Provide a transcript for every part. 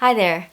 Hi there!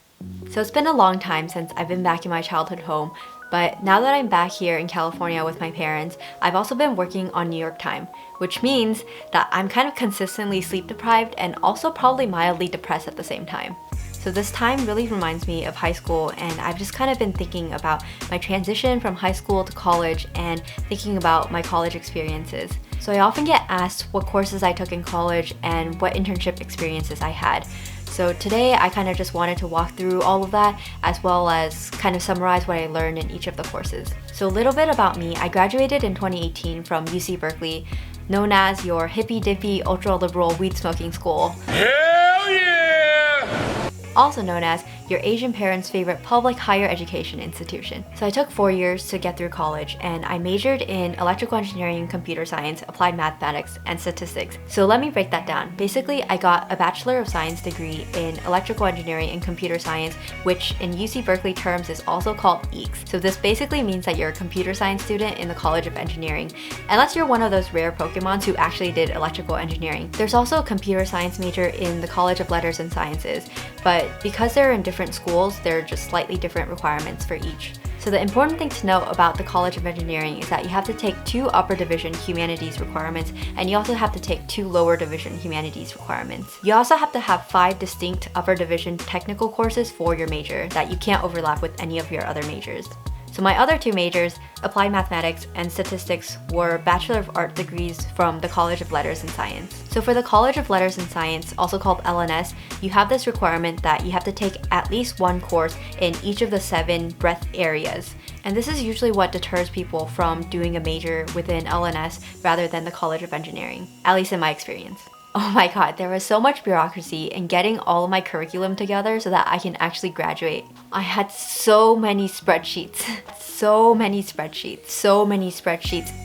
So it's been a long time since I've been back in my childhood home, but now that I'm back here in California with my parents, I've also been working on New York time, which means that I'm kind of consistently sleep deprived and also probably mildly depressed at the same time. So this time really reminds me of high school, and I've just kind of been thinking about my transition from high school to college and thinking about my college experiences. So I often get asked what courses I took in college and what internship experiences I had. So today I kind of just wanted to walk through all of that as well as kind of summarize what I learned in each of the courses. So a little bit about me, I graduated in 2018 from UC Berkeley, known as your hippy-dippy ultra-liberal weed-smoking school. Hell yeah! Also known as your Asian parents' favorite public higher education institution. So I took 4 years to get through college, and I majored in electrical engineering, computer science, applied mathematics, and statistics. So let me break that down. Basically, I got a Bachelor of Science degree in electrical engineering and computer science, which in UC Berkeley terms is also called EECS. So this basically means that you're a computer science student in the College of Engineering, unless you're one of those rare Pokemons who actually did electrical engineering. There's also a computer science major in the College of Letters and Sciences, but because they're in different schools, there are just slightly different requirements for each. So the important thing to know about the College of Engineering is that you have to take 2 upper division humanities requirements, and you also have to take 2 lower division humanities requirements. You also have to have 5 distinct upper division technical courses for your major that you can't overlap with any of your other majors. So my other 2 majors, applied mathematics and statistics, were Bachelor of Art degrees from the College of Letters and Science. So for the College of Letters and Science, also called LNS, you have this requirement that you have to take at least 1 course in each of the 7 breadth areas. And this is usually what deters people from doing a major within LNS rather than the College of Engineering, at least in my experience. Oh my god, there was so much bureaucracy in getting all of my curriculum together so that I can actually graduate. I had so many spreadsheets,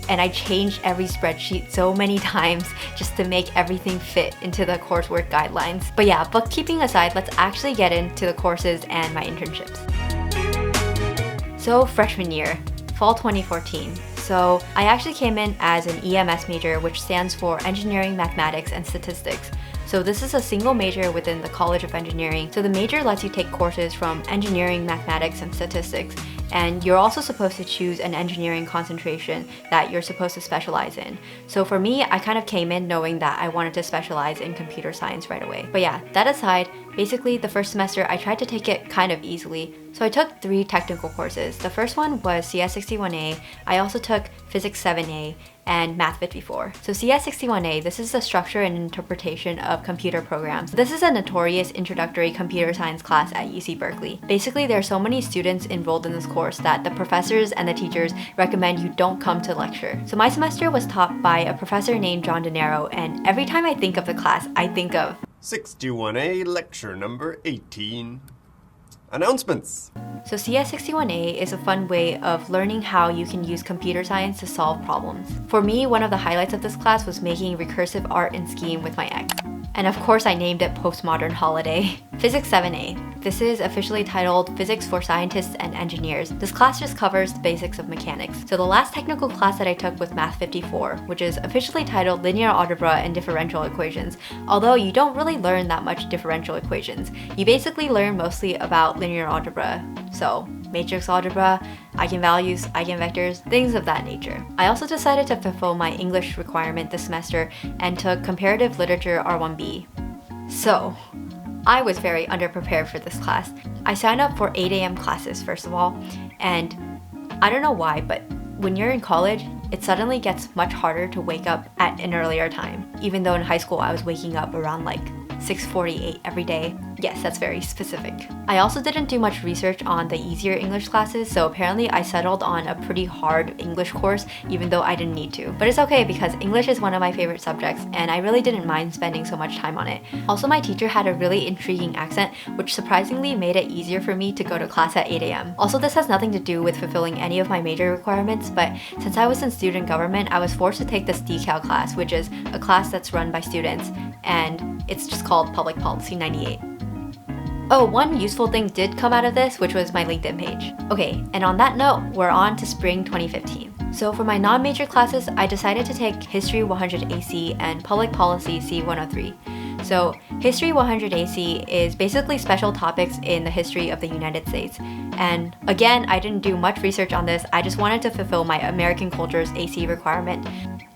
and I changed every spreadsheet so many times just to make everything fit into the coursework guidelines. But yeah, bookkeeping aside, let's actually get into the courses and my internships. So freshman year, fall 2014. So I actually came in as an EMS major, which stands for Engineering, Mathematics, and Statistics. So this is a single major within the College of Engineering. So the major lets you take courses from engineering, mathematics, and statistics. And you're also supposed to choose an engineering concentration that you're supposed to specialize in. So for me, I kind of came in knowing that I wanted to specialize in computer science right away. But yeah, that aside, basically the first semester I tried to take it kind of easily. So I took 3 technical courses. The first one was CS61A, I also took Physics 7A, and Math 54. So CS61A, this is the structure and interpretation of computer programs. This is a notorious introductory computer science class at UC Berkeley. Basically, there are so many students enrolled in this course that the professors and the teachers recommend you don't come to lecture. So my semester was taught by a professor named John DeNiro, and every time I think of the class, I think of 61A, lecture number 18. Announcements! So CS61A is a fun way of learning how you can use computer science to solve problems. For me, one of the highlights of this class was making recursive art and scheme with my ex. And of course I named it Postmodern Holiday. Physics 7A. This is officially titled Physics for Scientists and Engineers. This class just covers the basics of mechanics. So the last technical class that I took was Math 54, which is officially titled Linear Algebra and Differential Equations, although you don't really learn that much differential equations. You basically learn mostly about linear algebra. So matrix algebra, eigenvalues, eigenvectors, things of that nature. I also decided to fulfill my English requirement this semester and took Comparative Literature R1B. So, I was very underprepared for this class. I signed up for 8 a.m. classes first of all, and I don't know why, but when you're in college, it suddenly gets much harder to wake up at an earlier time. Even though in high school I was waking up around like 6:48 every day. Yes, that's very specific. I also didn't do much research on the easier English classes, so apparently I settled on a pretty hard English course even though I didn't need to. But it's okay because English is one of my favorite subjects and I really didn't mind spending so much time on it. Also, my teacher had a really intriguing accent, which surprisingly made it easier for me to go to class at 8 a.m. Also, this has nothing to do with fulfilling any of my major requirements, but since I was in student government, I was forced to take this decal class, which is a class that's run by students, and it's just called Public Policy 98. Oh, one useful thing did come out of this, which was my LinkedIn page. Okay, and on that note, we're on to spring 2015. So for my non-major classes, I decided to take History 100 AC and Public Policy C103. So History 100 AC is basically special topics in the history of the United States. And again, I didn't do much research on this, I just wanted to fulfill my American Cultures AC requirement.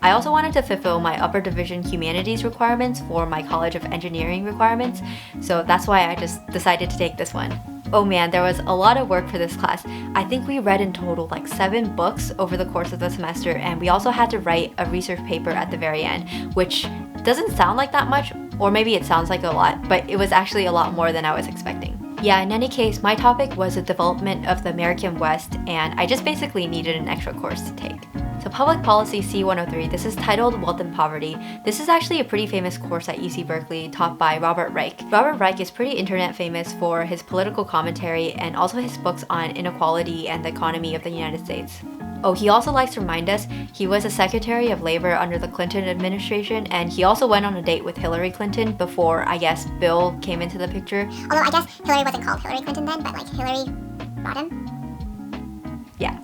I also wanted to fulfill my upper division humanities requirements for my College of Engineering requirements, so that's why I just decided to take this one. Oh man, there was a lot of work for this class. I think we read in total like 7 books over the course of the semester, and we also had to write a research paper at the very end, which doesn't sound like that much, or maybe it sounds like a lot, but it was actually a lot more than I was expecting. Yeah, in any case, my topic was the development of the American West, and I just basically needed an extra course to take. So Public Policy C103, this is titled Wealth and Poverty. This is actually a pretty famous course at UC Berkeley taught by Robert Reich. Robert Reich is pretty internet famous for his political commentary and also his books on inequality and the economy of the United States. Oh, he also likes to remind us he was a Secretary of Labor under the Clinton administration, and he also went on a date with Hillary Clinton before, I guess, Bill came into the picture. Although I guess Hillary wasn't called Hillary Clinton then, but like Hillary brought him. Yeah.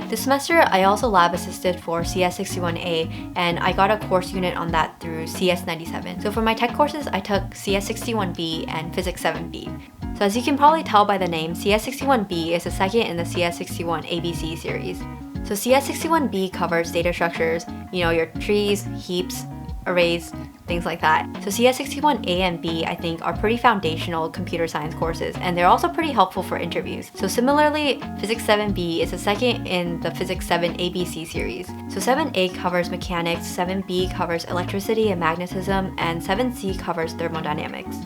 This semester, I also lab assisted for CS61A, and I got a course unit on that through CS97. So for my tech courses, I took CS61B and Physics 7B. So as you can probably tell by the name, CS61B is the second in the CS61 ABC series. So CS61B covers data structures, your trees, heaps, arrays, things like that. So CS61A and B, I think, are pretty foundational computer science courses, and they're also pretty helpful for interviews. So similarly, Physics 7B is the second in the Physics 7 ABC series. So 7A covers mechanics, 7B covers electricity and magnetism, and 7C covers thermodynamics.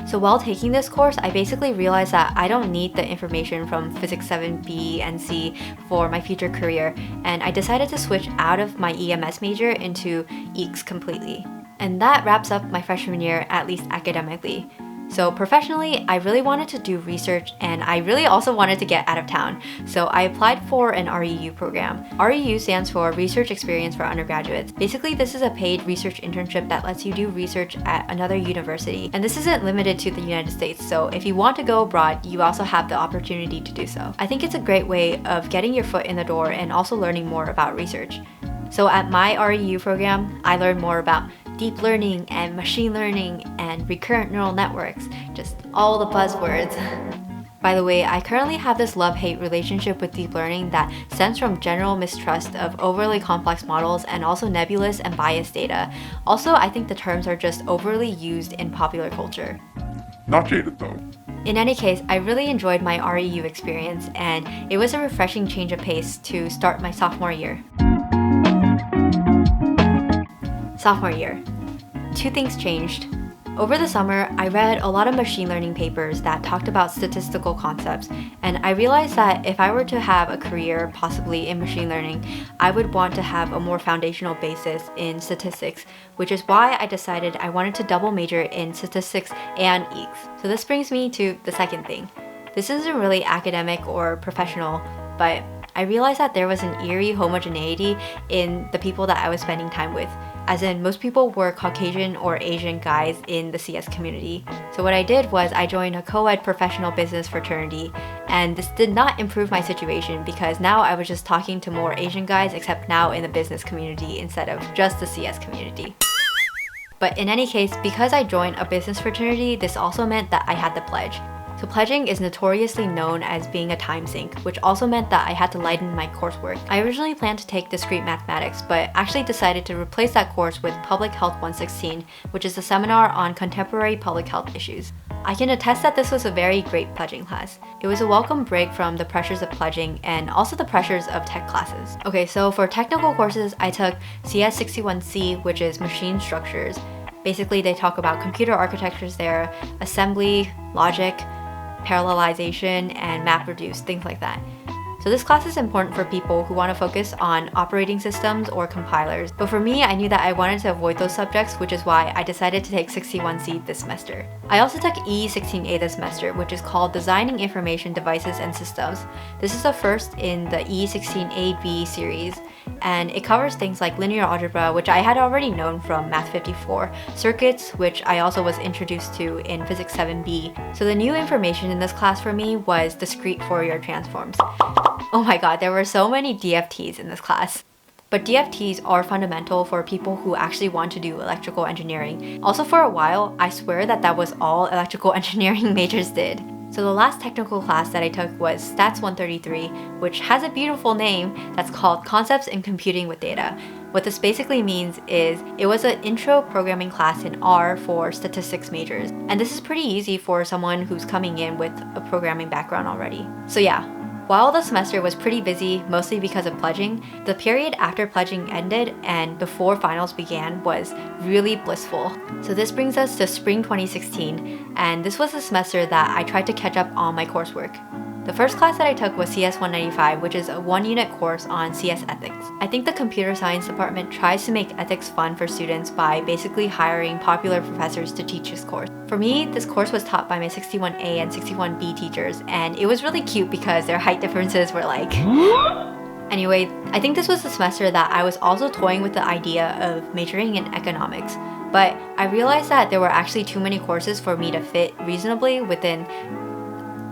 So while taking this course, I basically realized that I don't need the information from Physics 7B and C for my future career, and I decided to switch out of my EMS major into EECS completely. And that wraps up my freshman year, at least academically. So professionally, I really wanted to do research, and I really also wanted to get out of town. So I applied for an REU program. REU stands for Research Experience for Undergraduates. Basically, this is a paid research internship that lets you do research at another university. And this isn't limited to the United States, so if you want to go abroad, you also have the opportunity to do so. I think it's a great way of getting your foot in the door and also learning more about research. So at my REU program, I learned more about deep learning and machine learning and recurrent neural networks, just all the buzzwords. By the way, I currently have this love-hate relationship with deep learning that stems from general mistrust of overly complex models and also nebulous and biased data. Also, I think the terms are just overly used in popular culture. Not jaded though. In any case, I really enjoyed my REU experience, and it was a refreshing change of pace to start my sophomore year. Sophomore year. 2 things changed. Over the summer, I read a lot of machine learning papers that talked about statistical concepts, and I realized that if I were to have a career possibly in machine learning, I would want to have a more foundational basis in statistics, which is why I decided I wanted to double major in statistics and EECS. So this brings me to the second thing. This isn't really academic or professional, but I realized that there was an eerie homogeneity in the people that I was spending time with. As in, most people were Caucasian or Asian guys in the CS community. So what I did was I joined a co-ed professional business fraternity, and this did not improve my situation because now I was just talking to more Asian guys, except now in the business community instead of just the CS community. But in any case, because I joined a business fraternity, this also meant that I had to pledge. So pledging is notoriously known as being a time sink, which also meant that I had to lighten my coursework. I originally planned to take discrete mathematics, but actually decided to replace that course with Public Health 116, which is a seminar on contemporary public health issues. I can attest that this was a very great pledging class. It was a welcome break from the pressures of pledging and also the pressures of tech classes. Okay, so for technical courses, I took CS61C, which is machine structures. Basically, they talk about computer architectures there, assembly, logic, parallelization, and MapReduce, things like that. So this class is important for people who want to focus on operating systems or compilers, but for me, I knew that I wanted to avoid those subjects, which is why I decided to take 61C this semester. I also took E16A this semester, which is called Designing Information Devices and Systems. This is the first in the E16AB series, and it covers things like linear algebra, which I had already known from Math 54, circuits, which I also was introduced to in Physics 7B. So the new information in this class for me was discrete Fourier transforms. Oh my god, there were so many DFTs in this class. but DFTs are fundamental for people who actually want to do electrical engineering. Also, for a while, I swear that was all electrical engineering majors did. So the last technical class that I took was Stats 133, which has a beautiful name that's called Concepts in Computing with Data. What this basically means is it was an intro programming class in R for statistics majors. And this is pretty easy for someone who's coming in with a programming background already. So yeah, while the semester was pretty busy, mostly because of pledging, the period after pledging ended and before finals began was really blissful. So this brings us to spring 2016, and this was the semester that I tried to catch up on my coursework. The first class that I took was CS 195, which is a 1-unit course on CS ethics. I think the computer science department tries to make ethics fun for students by basically hiring popular professors to teach this course. For me, this course was taught by my 61A and 61B teachers, and it was really cute because their height differences were like... Anyway, I think this was the semester that I was also toying with the idea of majoring in economics, but I realized that there were actually too many courses for me to fit reasonably within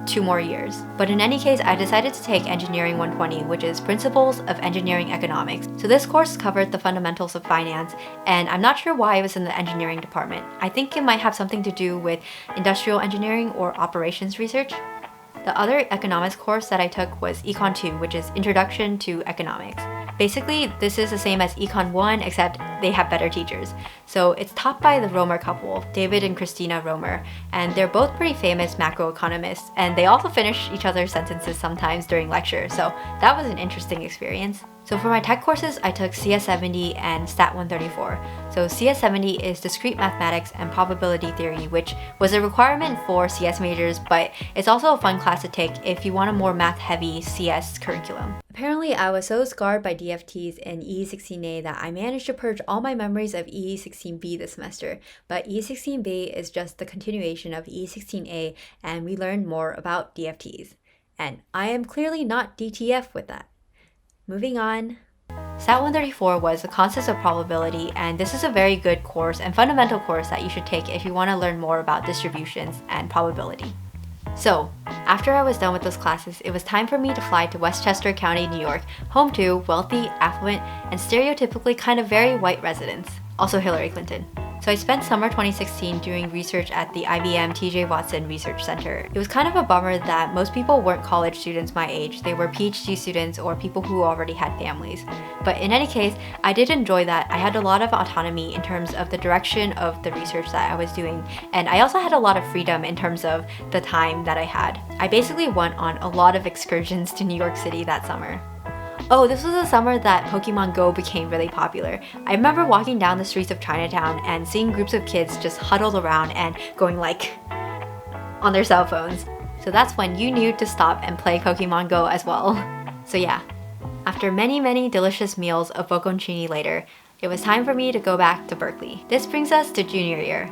2 more years. But in any case, I decided to take Engineering 120, which is Principles of Engineering Economics. So this course covered the fundamentals of finance, and I'm not sure why it was in the engineering department. I think it might have something to do with industrial engineering or operations research. The other economics course that I took was Econ 2, which is Introduction to Economics. Basically, this is the same as Econ 1, except they have better teachers. So it's taught by the Romer couple, David and Christina Romer, and they're both pretty famous macroeconomists, and they also finish each other's sentences sometimes during lecture, so that was an interesting experience. So for my tech courses, I took CS70 and Stat 134. So CS70 is Discrete Mathematics and Probability Theory, which was a requirement for CS majors, but it's also a fun class to take if you want a more math-heavy CS curriculum. Apparently, I was so scarred by DFTs in EE16A that I managed to purge all my memories of EE16B this semester, but EE16B is just the continuation of EE16A, and we learned more about DFTs. And I am clearly not DTF with that. Moving on. Stat 134 was the concepts of probability, and this is a very good course and fundamental course that you should take if you want to learn more about distributions and probability. So, after I was done with those classes, it was time for me to fly to Westchester County, New York, home to wealthy, affluent, and stereotypically kind of very white residents, also Hillary Clinton. So I spent summer 2016 doing research at the IBM TJ Watson Research Center. It was kind of a bummer that most people weren't college students my age. They were PhD students or people who already had families. But in any case, I did enjoy that. I had a lot of autonomy in terms of the direction of the research that I was doing. And I also had a lot of freedom in terms of the time that I had. I basically went on a lot of excursions to New York City that summer. Oh, this was the summer that Pokemon Go became really popular. I remember walking down the streets of Chinatown and seeing groups of kids just huddled around and going like on their cell phones. So that's when you knew to stop and play Pokemon Go as well. So yeah, after many delicious meals of bocconcini later, it was time for me to go back to Berkeley. This brings us to junior year.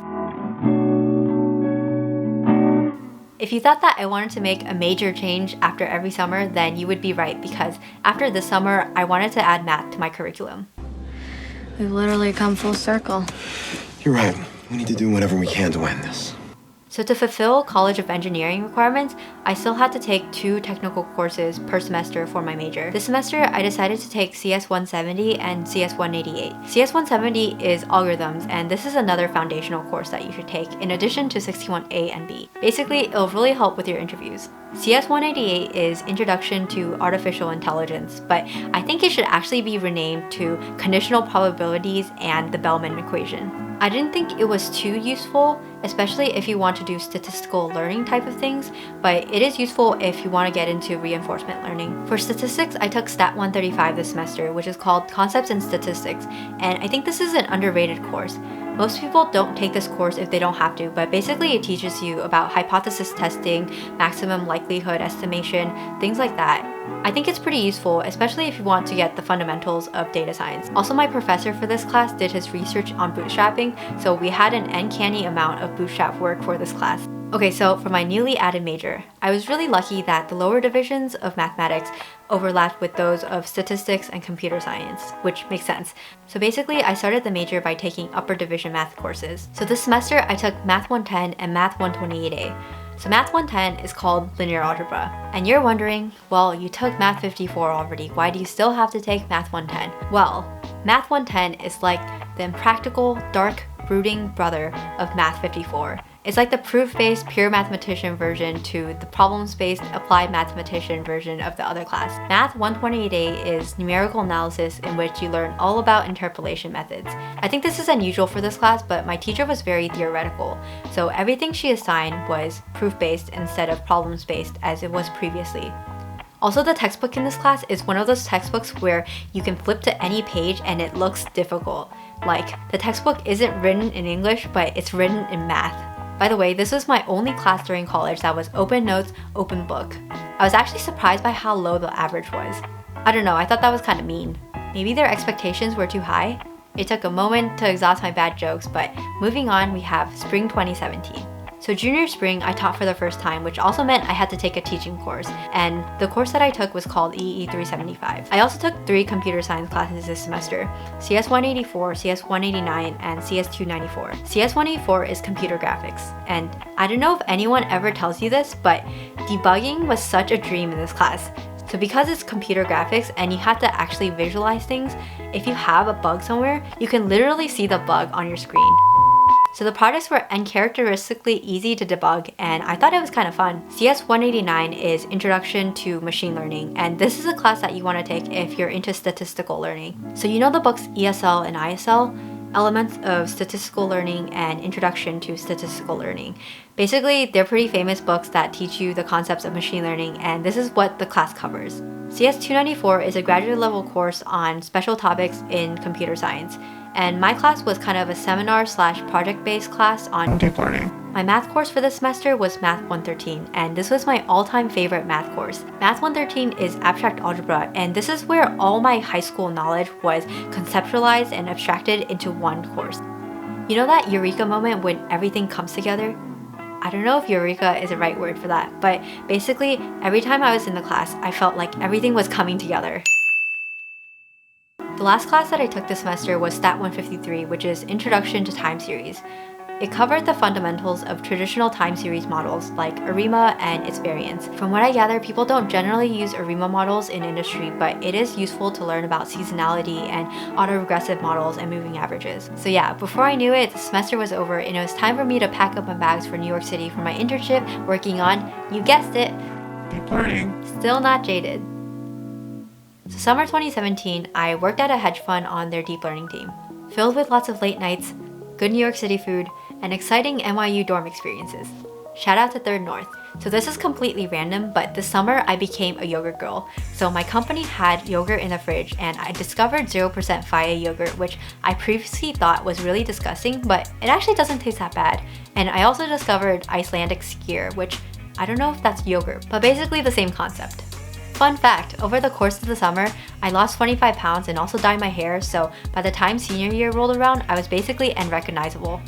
If you thought that I wanted to make a major change after every summer, then you would be right, because after this summer, I wanted to add math to my curriculum. We've literally come full circle. You're right. We need to do whatever we can to end this. So to fulfill College of Engineering requirements, I still had to take 2 technical courses per semester for my major. This semester, I decided to take CS 170 and CS 188. CS 170 is algorithms, and this is another foundational course that you should take in addition to 61A and B. Basically, it'll really help with your interviews. CS 188 is Introduction to Artificial Intelligence, but I think it should actually be renamed to Conditional Probabilities and the Bellman Equation. I didn't think it was too useful, especially if you want to do statistical learning type of things, but it is useful if you want to get into reinforcement learning. For statistics, I took Stat 135 this semester, which is called Concepts in Statistics, and I think this is an underrated course. Most people don't take this course if they don't have to, but basically it teaches you about hypothesis testing, maximum likelihood estimation, things like that. I think it's pretty useful, especially if you want to get the fundamentals of data science. Also, my professor for this class did his research on bootstrapping, so we had an uncanny amount of bootstrap work for this class. Okay, so for my newly added major, I was really lucky that the lower divisions of mathematics overlapped with those of statistics and computer science, which makes sense. So basically, I started the major by taking upper division math courses. So this semester, I took Math 110 and Math 128A. So Math 110 is called linear algebra. And you're wondering, well, you took Math 54 already, why do you still have to take Math 110? Well, Math 110 is like the impractical, dark, brooding brother of Math 54. It's like the proof-based pure mathematician version to the problems-based applied mathematician version of the other class. Math 128A is numerical analysis in which you learn all about interpolation methods. I think this is unusual for this class, but my teacher was very theoretical, so everything she assigned was proof-based instead of problems-based as it was previously. Also, the textbook in this class is one of those textbooks where you can flip to any page and it looks difficult. Like, the textbook isn't written in English, but it's written in math. By the way, this was my only class during college that was open notes, open book. I was actually surprised by how low the average was. I don't know, I thought that was kind of mean. Maybe their expectations were too high? It took a moment to exhaust my bad jokes, but moving on, we have spring 2017. So junior spring, I taught for the first time, which also meant I had to take a teaching course, and the course that I took was called EE 375. I also took 3 computer science classes this semester, CS 184, CS 189, and CS 294. CS 184 is computer graphics, and I don't know if anyone ever tells you this, but debugging was such a dream in this class. So because it's computer graphics and you have to actually visualize things, if you have a bug somewhere, you can literally see the bug on your screen. So the projects were uncharacteristically easy to debug, and I thought it was kind of fun. CS 189 is Introduction to Machine Learning, and this is a class that you want to take if you're into statistical learning. So you know the books ESL and ISL? Elements of Statistical Learning and Introduction to Statistical Learning. Basically, they're pretty famous books that teach you the concepts of machine learning, and this is what the class covers. CS 294 is a graduate level course on special topics in computer science. And my class was kind of a seminar/project-based class on deep learning. My math course for this semester was Math 113, and this was my all-time favorite math course. Math 113 is abstract algebra, and this is where all my high school knowledge was conceptualized and abstracted into one course. You know that eureka moment when everything comes together? I don't know if eureka is the right word for that, but basically, every time I was in the class, I felt like everything was coming together. The last class that I took this semester was Stat 153, which is Introduction to Time Series. It covered the fundamentals of traditional time series models like ARIMA and its variants. From what I gather, people don't generally use ARIMA models in industry, but it is useful to learn about seasonality and autoregressive models and moving averages. So yeah, before I knew it, the semester was over and it was time for me to pack up my bags for New York City for my internship working on, you guessed it, deep learning. Still not jaded. So summer 2017, I worked at a hedge fund on their deep learning team. Filled with lots of late nights, good New York City food, and exciting NYU dorm experiences. Shout out to Third North. So this is completely random, but this summer I became a yogurt girl. So my company had yogurt in the fridge and I discovered 0% Faye yogurt, which I previously thought was really disgusting, but it actually doesn't taste that bad. And I also discovered Icelandic skyr, which I don't know if that's yogurt, but basically the same concept. Fun fact, over the course of the summer, I lost 25 pounds and also dyed my hair, so by the time senior year rolled around, I was basically unrecognizable.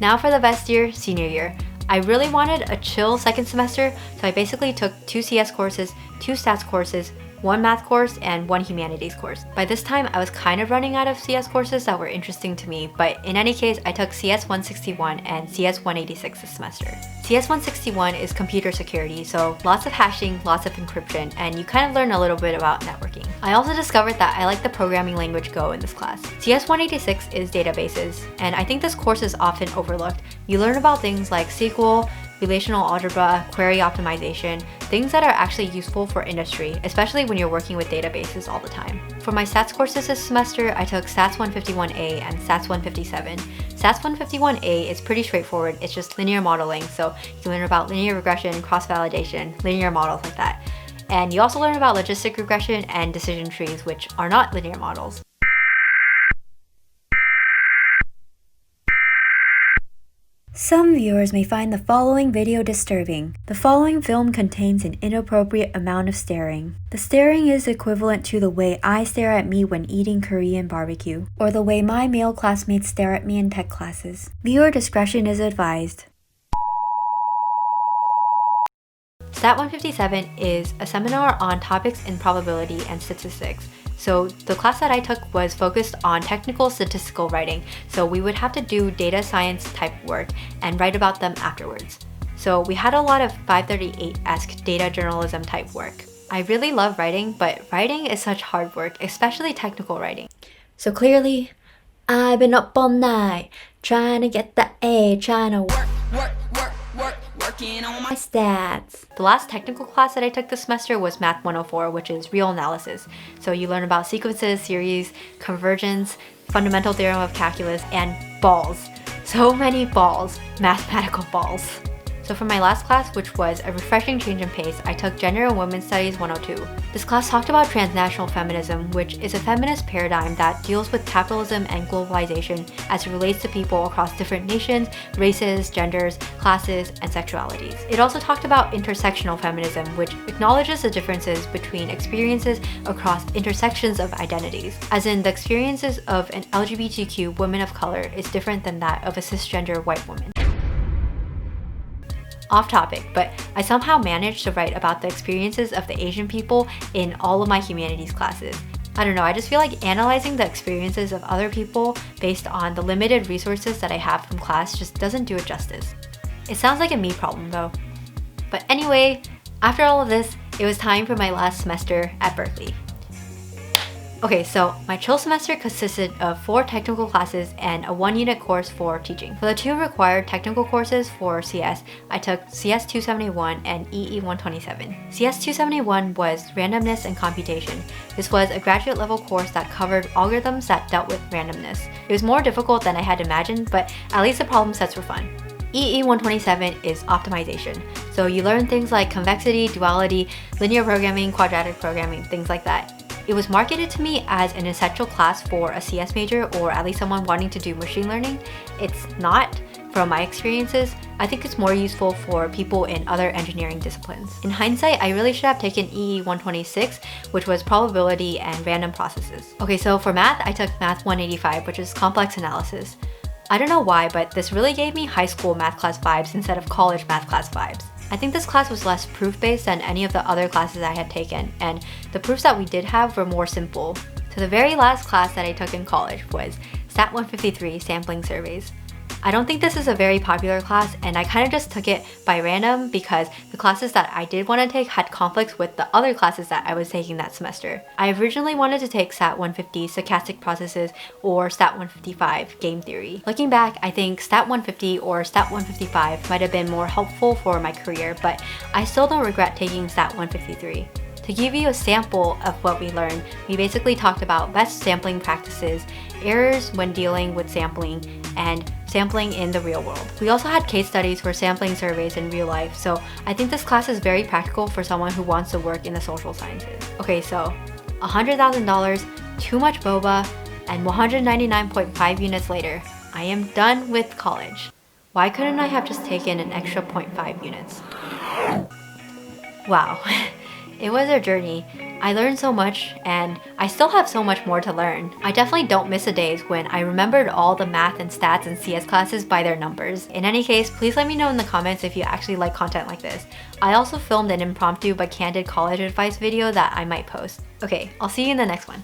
Now for the best year, senior year. I really wanted a chill second semester, so I basically took 2 CS courses, 2 stats courses, 1 math course, and 1 humanities course. By this time, I was kind of running out of CS courses that were interesting to me, but in any case, I took CS 161 and CS 186 this semester. CS 161 is computer security, so lots of hashing, lots of encryption, and you kind of learn a little bit about networking. I also discovered that I like the programming language Go in this class. CS 186 is databases, and I think this course is often overlooked. You learn about things like SQL, relational algebra, query optimization, things that are actually useful for industry, especially when you're working with databases all the time. For my stats courses this semester, I took Stats 151A and Stats 157. Stats 151A is pretty straightforward, it's just linear modeling, so you learn about linear regression, cross-validation, linear models like that. And you also learn about logistic regression and decision trees, which are not linear models. Some viewers may find the following video disturbing. The following film contains an inappropriate amount of staring. The staring is equivalent to the way I stare at me when eating Korean barbecue, or the way my male classmates stare at me in tech classes. Viewer discretion is advised. Stat 157 is a seminar on topics in probability and statistics. So the class that I took was focused on technical statistical writing, so we would have to do data science type work and write about them afterwards. So we had a lot of 538-esque data journalism type work. I really love writing, but writing is such hard work, especially technical writing. So clearly, I've been up all night, trying to get the A, trying to working on my stats. The last technical class that I took this semester was Math 104, which is real analysis. So you learn about sequences, series, convergence, fundamental theorem of calculus, and balls. So many balls, mathematical balls. So for my last class, which was a refreshing change in pace, I took Gender and Women's Studies 102. This class talked about transnational feminism, which is a feminist paradigm that deals with capitalism and globalization as it relates to people across different nations, races, genders, classes, and sexualities. It also talked about intersectional feminism, which acknowledges the differences between experiences across intersections of identities, as in the experiences of an LGBTQ woman of color is different than that of a cisgender white woman. Off topic, but I somehow managed to write about the experiences of the Asian people in all of my humanities classes. I don't know, I just feel like analyzing the experiences of other people based on the limited resources that I have from class just doesn't do it justice. It sounds like a me problem though. But anyway, after all of this, it was time for my last semester at Berkeley. Okay, so my chill semester consisted of 4 technical classes and a 1-unit course for teaching. For the 2 required technical courses for CS, I took CS 271 and EE 127. CS 271 was randomness and computation. This was a graduate level course that covered algorithms that dealt with randomness. It was more difficult than I had imagined, but at least the problem sets were fun. EE 127 is optimization. So you learn things like convexity, duality, linear programming, quadratic programming, things like that. It was marketed to me as an essential class for a CS major or at least someone wanting to do machine learning. It's not, from my experiences. I think it's more useful for people in other engineering disciplines. In hindsight, I really should have taken EE 126, which was probability and random processes. Okay, so for math, I took Math 185, which is complex analysis. I don't know why, but this really gave me high school math class vibes instead of college math class vibes. I think this class was less proof-based than any of the other classes I had taken, and the proofs that we did have were more simple. So the very last class that I took in college was Stat 153, Sampling Surveys. I don't think this is a very popular class, and I kind of just took it by random because the classes that I did want to take had conflicts with the other classes that I was taking that semester. I originally wanted to take Stat 150, Stochastic Processes, or Stat 155, Game Theory. Looking back, I think Stat 150 or Stat 155 might have been more helpful for my career, but I still don't regret taking Stat 153. To give you a sample of what we learned, we basically talked about best sampling practices, errors when dealing with sampling, and sampling in the real world. We also had case studies for sampling surveys in real life, so I think this class is very practical for someone who wants to work in the social sciences. Okay, so $100,000, too much boba, and 199.5 units later, I am done with college. Why couldn't I have just taken an extra 0.5 units? Wow. It was a journey. I learned so much, and I still have so much more to learn. I definitely don't miss the days when I remembered all the math and stats and CS classes by their numbers. In any case, please let me know in the comments if you actually like content like this. I also filmed an impromptu but candid college advice video that I might post. Okay, I'll see you in the next one.